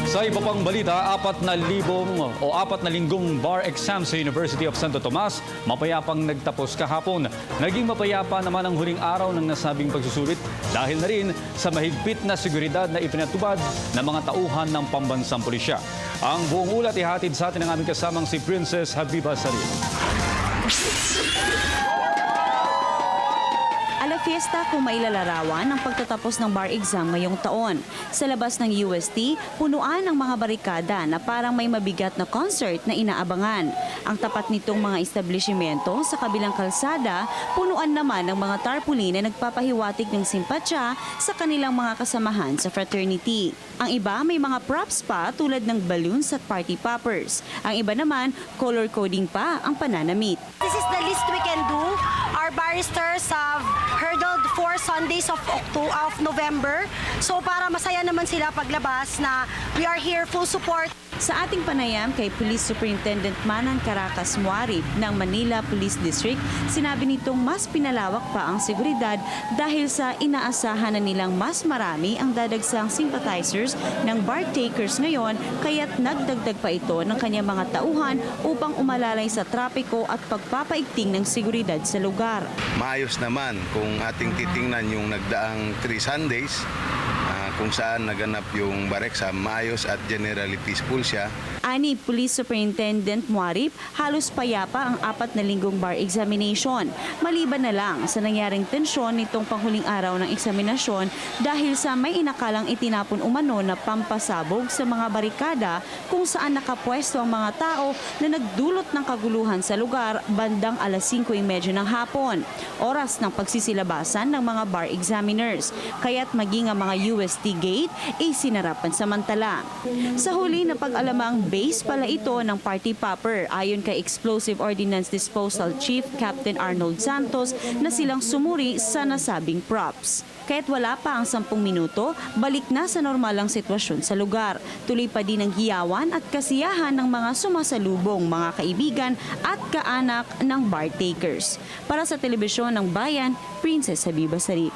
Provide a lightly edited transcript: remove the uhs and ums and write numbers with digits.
Sa iba pang balita, 4 na linggong bar exam sa University of Santo Tomas, mapayapang nagtapos kahapon. Naging mapayapa naman ang huling araw ng nasabing pagsusulit dahil na rin sa mahigpit na seguridad na ipinatubad ng mga tauhan ng pambansang pulisya. Ang buong ulat ihatid sa atin ng aming kasamang si Princess Habiba Sarin. Fiesta kung mailalarawan ang pagtatapos ng bar exam ngayong taon. Sa labas ng UST, punuan ang mga barikada na parang may mabigat na concert na inaabangan. Ang tapat nitong mga establishmento sa kabilang kalsada, punuan naman ng mga tarpaulin na nagpapahiwatig ng simpatsya sa kanilang mga kasamahan sa fraternity. Ang iba may mga props pa tulad ng balloons at party poppers. Ang iba naman, color coding pa ang pananamit. This is the least we can do. Our barristers have hurdled 4 Sundays of November. So para masaya naman sila paglabas na we are here, full support. Sa ating panayam kay Police Superintendent Manan Caracas Muarip ng Manila Police District, sinabi nitong mas pinalawak pa ang seguridad dahil sa inaasahan na nilang mas marami ang dadagsang sympathizers ng bar takers ngayon, kaya't nagdagdag pa ito ng kanyang mga tauhan upang umalalay sa trapiko at pagpapaigting ng seguridad sa lugar. Maayos naman kung ating titingnan yung nagdaang 3 Sundays, kung saan naganap yung bar exam, maayos at generally peaceful siya. Ani Police Superintendent Muarip, halos payapa ang 4 na linggong bar examination. Maliban na lang sa nangyaring tensyon nitong panghuling araw ng eksaminasyon dahil sa may inakalang itinapon umano na pampasabog sa mga barikada kung saan nakapwesto ang mga tao na nagdulot ng kaguluhan sa lugar bandang alas 5:30 ng hapon, oras ng pagsisilabasan ng mga bar examiners. Kaya't maging ang mga UST gate ay sinarapan samantala. Sa huli na pag-alamang base pala ito ng party popper ayon kay Explosive Ordnance Disposal Chief Captain Arnold Santos na silang sumuri sa nasabing props. Kahit wala pa ang 10 minuto, balik na sa normalang sitwasyon sa lugar. Tuloy pa din ang hiyawan at kasiyahan ng mga sumasalubong, mga kaibigan at kaanak ng bar takers. Para sa Telebisyon ng Bayan, Princess Habiba Sarin.